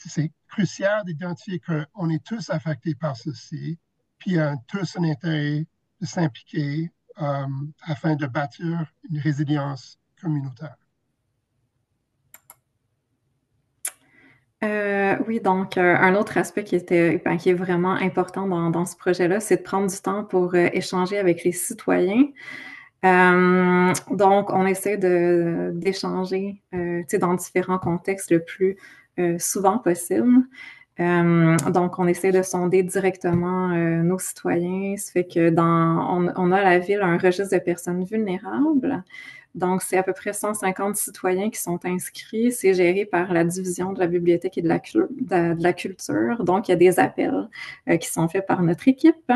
c'est crucial d'identifier qu'on est tous affectés par ceci, puis il y a tous un intérêt de s'impliquer afin de bâtir une résilience communautaire. Oui, donc un autre aspect qui est vraiment important dans ce projet-là, c'est de prendre du temps pour échanger avec les citoyens. Donc, on essaie d'échanger dans différents contextes le plus souvent possible. Donc, on essaie de sonder directement nos citoyens. Ça fait que on a à la ville un registre de personnes vulnérables. Donc, c'est à peu près 150 citoyens qui sont inscrits. C'est géré par la division de la bibliothèque et de la culture. Donc, il y a des appels qui sont faits par notre équipe.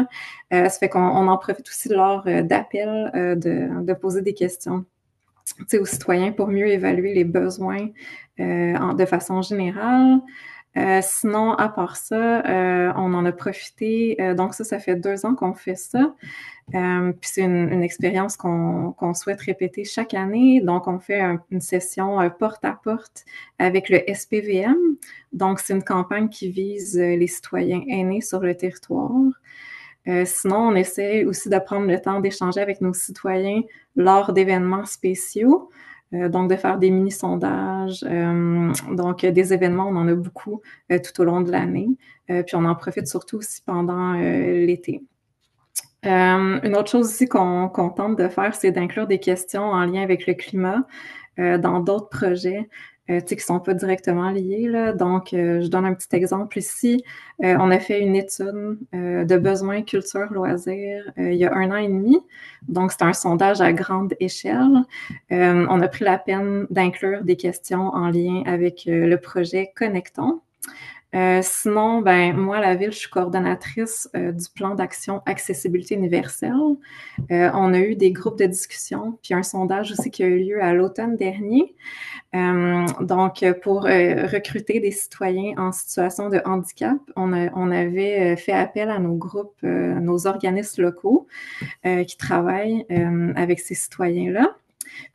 Ça fait qu'on en profite aussi lors d'appels de poser des questions aux citoyens pour mieux évaluer les besoins de façon générale. Sinon, à part ça, on en a profité. Donc ça fait 2 ans qu'on fait ça. Puis c'est une expérience qu'on souhaite répéter chaque année. Donc, on fait une session porte-à-porte avec le SPVM. Donc, c'est une campagne qui vise les citoyens aînés sur le territoire. Sinon, on essaie aussi de prendre le temps d'échanger avec nos citoyens lors d'événements spéciaux. Donc, de faire des mini-sondages. Donc, des événements, on en a beaucoup tout au long de l'année. Puis, on en profite surtout aussi pendant l'été. Une autre chose aussi qu'on tente de faire, c'est d'inclure des questions en lien avec le climat dans d'autres projets qui ne sont pas directement liés. Là. Donc, je donne un petit exemple ici. On a fait une étude de besoins culture loisirs il y a 1 an et demi. Donc, c'est un sondage à grande échelle. On a pris la peine d'inclure des questions en lien avec le projet Connectons. Sinon, moi, à la ville, je suis coordonnatrice du plan d'action accessibilité universelle. On a eu des groupes de discussion, puis un sondage aussi qui a eu lieu à l'automne dernier. Donc, pour recruter des citoyens en situation de handicap, on avait fait appel à nos groupes, nos organismes locaux qui travaillent avec ces citoyens-là.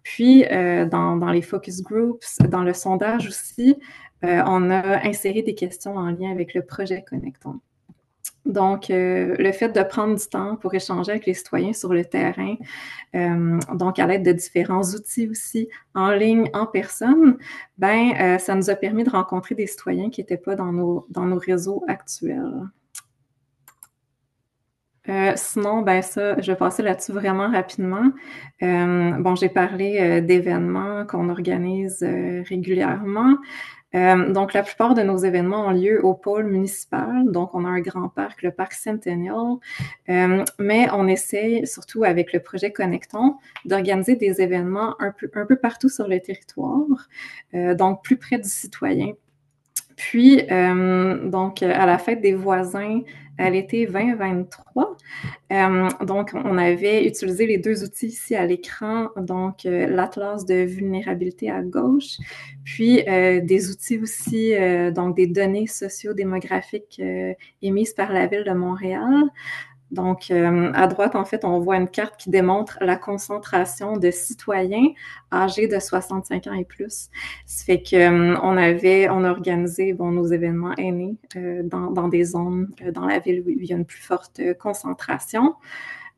Puis, dans les focus groups, dans le sondage aussi, on a inséré des questions en lien avec le projet Connectons. Donc, le fait de prendre du temps pour échanger avec les citoyens sur le terrain, donc à l'aide de différents outils aussi, en ligne, en personne, ben, ça nous a permis de rencontrer des citoyens qui n'étaient pas dans nos réseaux actuels. Sinon, ben ça, je vais passer là-dessus vraiment rapidement. Bon, j'ai parlé d'événements qu'on organise régulièrement. Donc, la plupart de nos événements ont lieu au pôle municipal. Donc, on a un grand parc, le parc Centennial. Mais on essaye, surtout avec le projet Connectons, d'organiser des événements un peu partout sur le territoire, donc plus près du citoyen. Puis, donc, à la fête des voisins, à l'été 2023, donc, on avait utilisé les deux outils ici à l'écran, donc l'atlas de vulnérabilité à gauche, puis des outils aussi, donc des données socio-démographiques émises par la Ville de Montréal. Donc, à droite, en fait, on voit une carte qui démontre la concentration de citoyens âgés de 65 ans et plus. Ça fait qu'on a organisé nos événements aînés dans des zones dans la ville où il y a une plus forte concentration.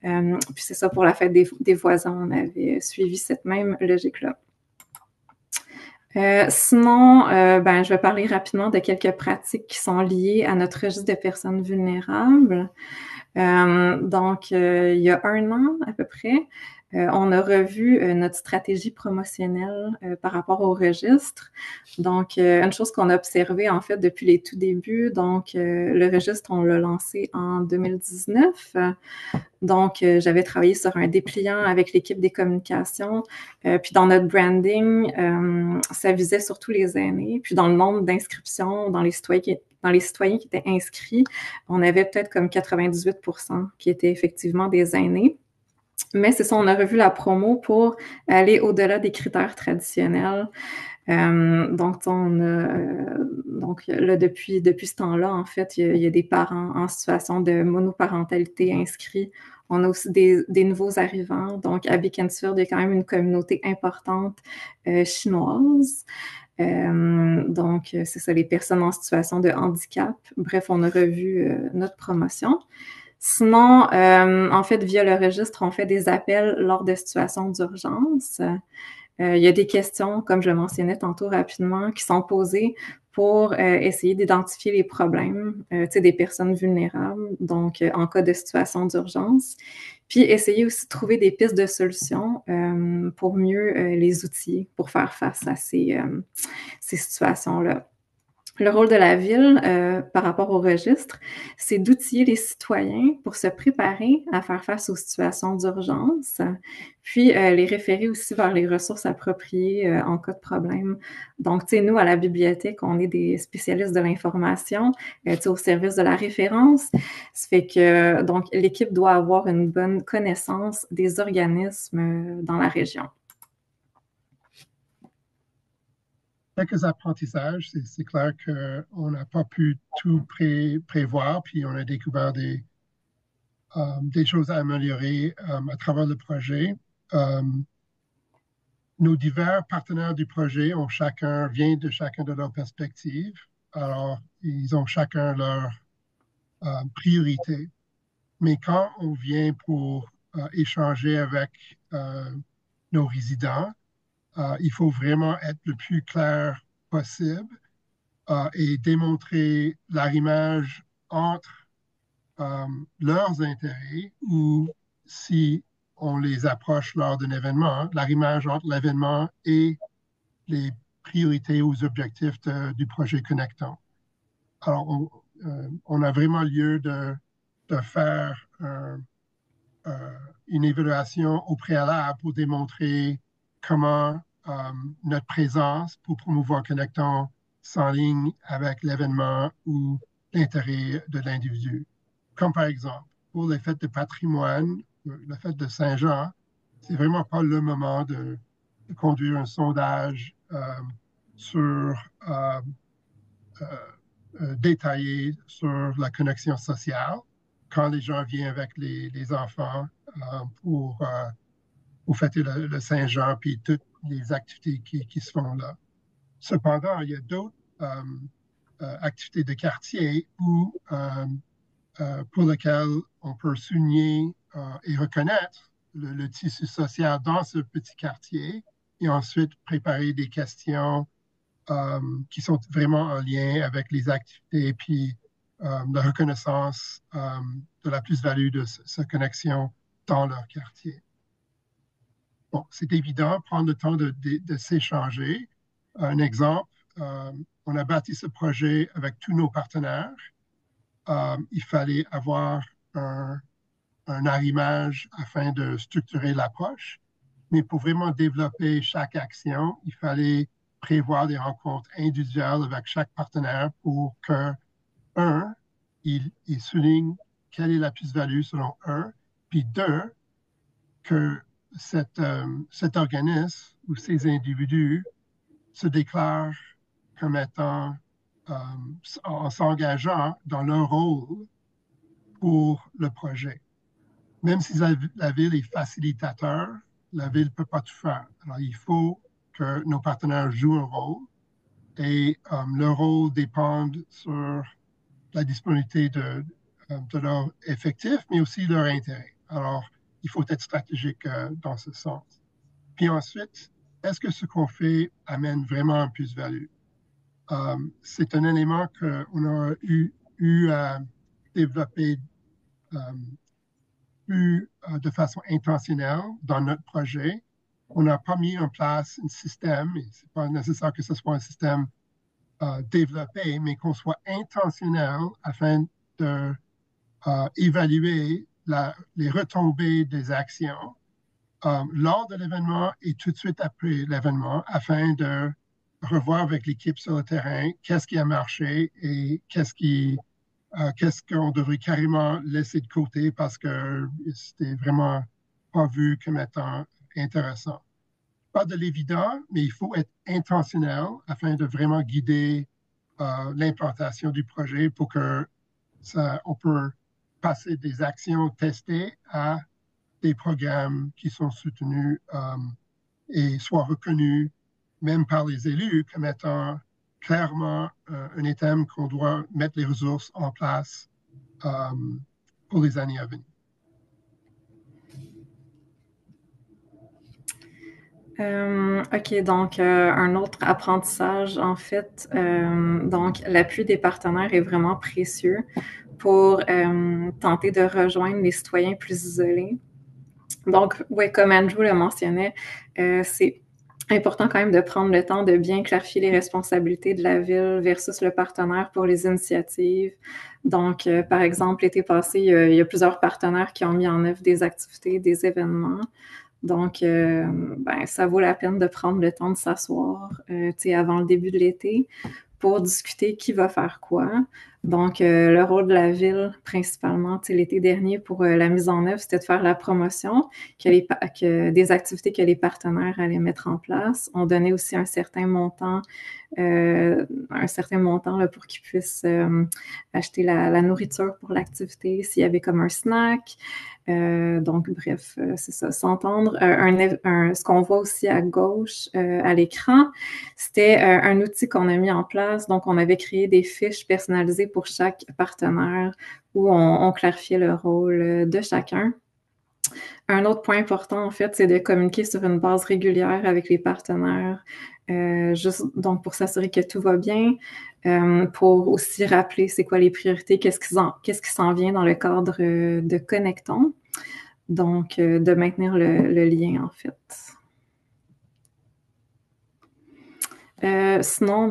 Puis c'est ça, pour la fête des voisins, on avait suivi cette même logique-là. Sinon, ben, je vais parler rapidement de quelques pratiques qui sont liées à notre registre de personnes vulnérables. Donc, il y a 1 an à peu près, on a revu notre stratégie promotionnelle par rapport au registre. Donc, une chose qu'on a observée en fait depuis les tout débuts, donc le registre, on l'a lancé en 2019. Donc, j'avais travaillé sur un dépliant avec l'équipe des communications. Puis dans notre branding, ça visait surtout les aînés. Puis dans le nombre d'inscriptions, dans les citoyens qui étaient inscrits, on avait peut-être comme 98% qui étaient effectivement des aînés. Mais c'est ça, on a revu la promo pour aller au-delà des critères traditionnels. Donc, donc là, depuis ce temps-là, en fait, il y a des parents en situation de monoparentalité inscrits. On a aussi des nouveaux arrivants. Donc, à Beaconsfield, il y a quand même une communauté importante chinoise. Donc, c'est ça, les personnes en situation de handicap. Bref, on a revu notre promotion. Sinon, en fait, via le registre, on fait des appels lors de situations d'urgence. Il y a des questions, comme je le mentionnais tantôt rapidement, qui sont posées pour essayer d'identifier les problèmes des personnes vulnérables, donc en cas de situation d'urgence, puis essayer aussi de trouver des pistes de solutions pour mieux les outiller pour faire face à ces situations-là. Le rôle de la ville par rapport au registre, c'est d'outiller les citoyens pour se préparer à faire face aux situations d'urgence, puis les référer aussi vers les ressources appropriées en cas de problème. Donc, tu sais, nous, à la bibliothèque, on est des spécialistes de l'information, au service de la référence. Ça fait que, donc, l'équipe doit avoir une bonne connaissance des organismes dans la région. Quelques apprentissages, c'est clair qu'on n'a pas pu tout prévoir, puis on a découvert des choses à améliorer à travers le projet. Nos divers partenaires du projet viennent de chacun de leurs perspectives. Alors, ils ont chacun leur priorité. Mais quand on vient pour échanger avec nos résidents, il faut vraiment être le plus clair possible et démontrer l'arrimage entre leurs intérêts ou si on les approche lors d'un événement, l'arrimage entre l'événement et les priorités ou objectifs du projet Connectons. Alors, on a vraiment lieu de faire une évaluation au préalable pour démontrer comment notre présence pour promouvoir Connectons s'enligne avec l'événement ou l'intérêt de l'individu. Comme par exemple, pour les fêtes de patrimoine, la fête de Saint-Jean, c'est vraiment pas le moment de conduire un sondage détaillé sur la connexion sociale quand les gens viennent avec les enfants pour fêter le Saint-Jean puis toutes les activités qui se font là. Cependant, il y a d'autres activités de quartier où pour lequel on peut souligner et reconnaître le tissu social dans ce petit quartier et ensuite préparer des questions qui sont vraiment en lien avec les activités puis la reconnaissance de la plus-value de cette connexion dans leur quartier. Bon, c'est évident, prendre le temps de s'échanger. Un exemple, on a bâti ce projet avec tous nos partenaires. Il fallait avoir un arrimage afin de structurer l'approche. Mais pour vraiment développer chaque action, il fallait prévoir des rencontres individuelles avec chaque partenaire pour que, un, il souligne quelle est la plus-value selon un, puis deux, que cet organisme ou ces individus se déclarent comme étant, en s'engageant dans leur rôle pour le projet. Même si la ville est facilitateur, la ville ne peut pas tout faire. Alors, il faut que nos partenaires jouent un rôle et leur rôle dépend sur la disponibilité de leur effectif, mais aussi leur intérêt. Alors, il faut être stratégique dans ce sens. Puis ensuite, est-ce que ce qu'on fait amène vraiment un plus-value? C'est un élément qu'on a eu à développer plus de façon intentionnelle dans notre projet. On n'a pas mis en place un système, et ce n'est pas nécessaire que ce soit un système développé, mais qu'on soit intentionnel afin d'évaluer les retombées des actions lors de l'événement et tout de suite après l'événement afin de revoir avec l'équipe sur le terrain qu'est-ce qui a marché et qu'est-ce qu'on devrait carrément laisser de côté parce que c'était vraiment pas vu comme étant intéressant. Pas de l'évident, mais il faut être intentionnel afin de vraiment guider l'implantation du projet pour que on peut passer des actions testées à des programmes qui sont soutenus et soient reconnus même par les élus comme étant clairement un item qu'on doit mettre les ressources en place pour les années à venir. OK, donc un autre apprentissage, en fait, donc l'appui des partenaires est vraiment précieux pour tenter de rejoindre les citoyens plus isolés. Donc, oui, comme Andrew le mentionnait, c'est important quand même de prendre le temps de bien clarifier les responsabilités de la ville versus le partenaire pour les initiatives. Donc, par exemple, l'été passé, il y a plusieurs partenaires qui ont mis en œuvre des activités, des événements. Donc, ça vaut la peine de prendre le temps de s'asseoir avant le début de l'été pour discuter qui va faire quoi. Donc, le rôle de la ville, principalement, l'été dernier, pour la mise en œuvre, c'était de faire la promotion des activités que les partenaires allaient mettre en place. On donnait aussi un certain montant là, pour qu'ils puissent acheter la nourriture pour l'activité, s'il y avait comme un snack. Donc, bref, c'est ça, s'entendre. Ce qu'on voit aussi à gauche à l'écran, c'était un outil qu'on a mis en place. Donc, on avait créé des fiches personnalisées pour chaque partenaire où on clarifiait le rôle de chacun. Un autre point important, en fait, c'est de communiquer sur une base régulière avec les partenaires, juste donc pour s'assurer que tout va bien, pour aussi rappeler c'est quoi les priorités, qu'est-ce qui s'en vient dans le cadre de Connectons. Donc, de maintenir le lien, en fait. Sinon,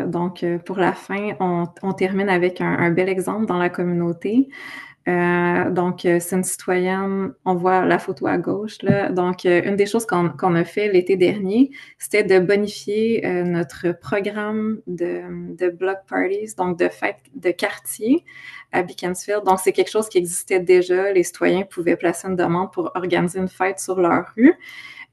donc, pour la fin, on termine avec un bel exemple dans la communauté. Donc, c'est une citoyenne, on voit la photo à gauche, là. Donc, une des choses qu'on a fait l'été dernier, c'était de bonifier notre programme de block parties, donc de fêtes de quartier à Beaconsfield. Donc, c'est quelque chose qui existait déjà. Les citoyens pouvaient placer une demande pour organiser une fête sur leur rue.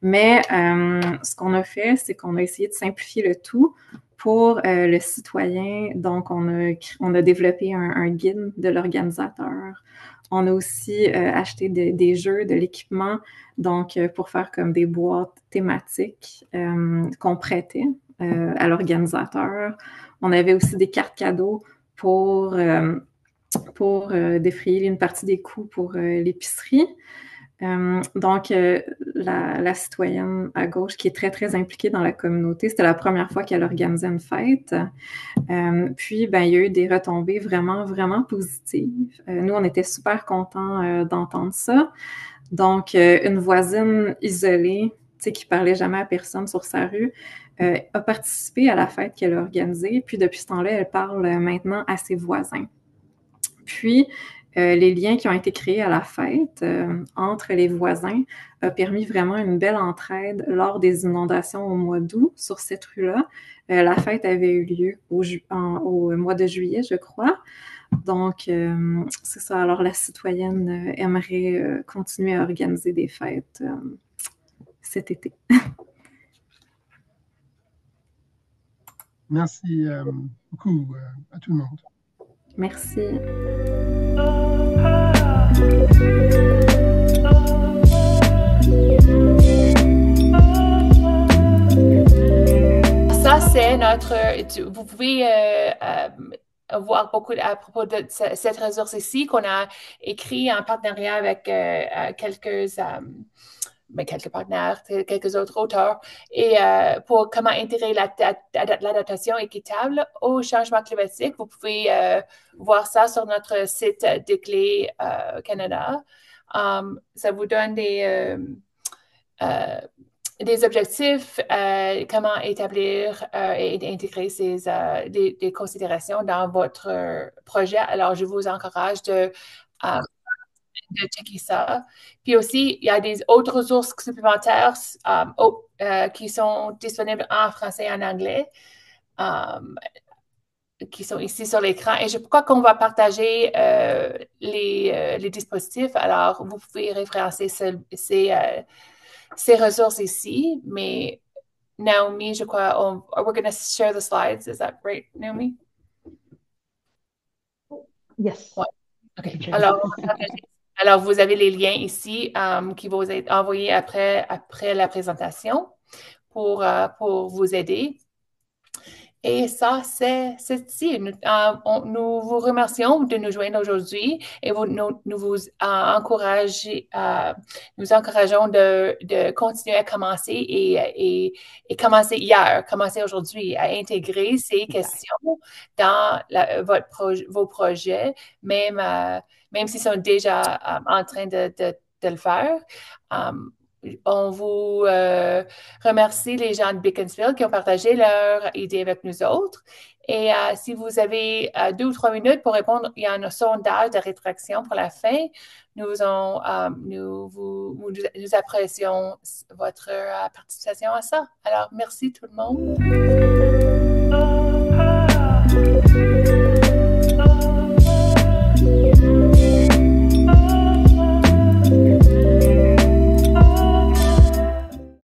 Mais ce qu'on a fait, c'est qu'on a essayé de simplifier le tout pour le citoyen. Donc, on a développé un guide de l'organisateur. On a aussi acheté des jeux, de l'équipement, donc pour faire comme des boîtes thématiques qu'on prêtait à l'organisateur. On avait aussi des cartes cadeaux pour pour défrayer une partie des coûts pour l'épicerie. Donc, la citoyenne à gauche qui est très, très impliquée dans la communauté, c'était la première fois qu'elle organisait une fête. Puis, ben, il y a eu des retombées vraiment, vraiment positives. Nous, on était super contents d'entendre ça. Donc, une voisine isolée, tu sais, qui parlait jamais à personne sur sa rue, a participé à la fête qu'elle a organisée. Puis, depuis ce temps-là, elle parle maintenant à ses voisins. Puis, les liens qui ont été créés à la fête entre les voisins a permis vraiment une belle entraide lors des inondations au mois d'août sur cette rue-là. La fête avait eu lieu au mois de juillet, je crois. Donc, c'est ça. Alors, la citoyenne aimerait continuer à organiser des fêtes cet été. Merci beaucoup à tout le monde. Merci. Ça, c'est notre... Vous pouvez voir beaucoup à propos de cette ressource ici qu'on a écrit en partenariat avec quelques partenaires, quelques autres auteurs, et pour comment intégrer l'adaptation équitable au changement climatique. Vous pouvez voir ça sur notre site d'Éclé Canada. Ça vous donne des objectifs, comment établir et intégrer des considérations dans votre projet. Alors, je vous encourage de checker ça. Puis aussi, il y a des autres ressources supplémentaires qui sont disponibles en français et en anglais, qui sont ici sur l'écran. Et je crois qu'on va partager les dispositifs. Alors, vous pouvez référencer ces ressources ici. Mais Naomi, je crois, we're going to share the slides. Is that right, Naomi? Yes. Ouais. OK. Alors, vous avez les liens ici qui vont être envoyés après la présentation pour vous aider. Et ça, c'est ici. Nous vous remercions de nous joindre aujourd'hui et nous vous encourageons de continuer à commencer et commencer hier, commencer aujourd'hui à intégrer ces questions dans vos projets, même s'ils sont déjà en train de le faire. On vous remercie les gens de Beaconsfield qui ont partagé leurs idées avec nous autres. Et si vous avez 2 ou 3 minutes pour répondre, il y a un sondage de rétraction pour la fin. Nous apprécions votre participation à ça. Alors, merci tout le monde.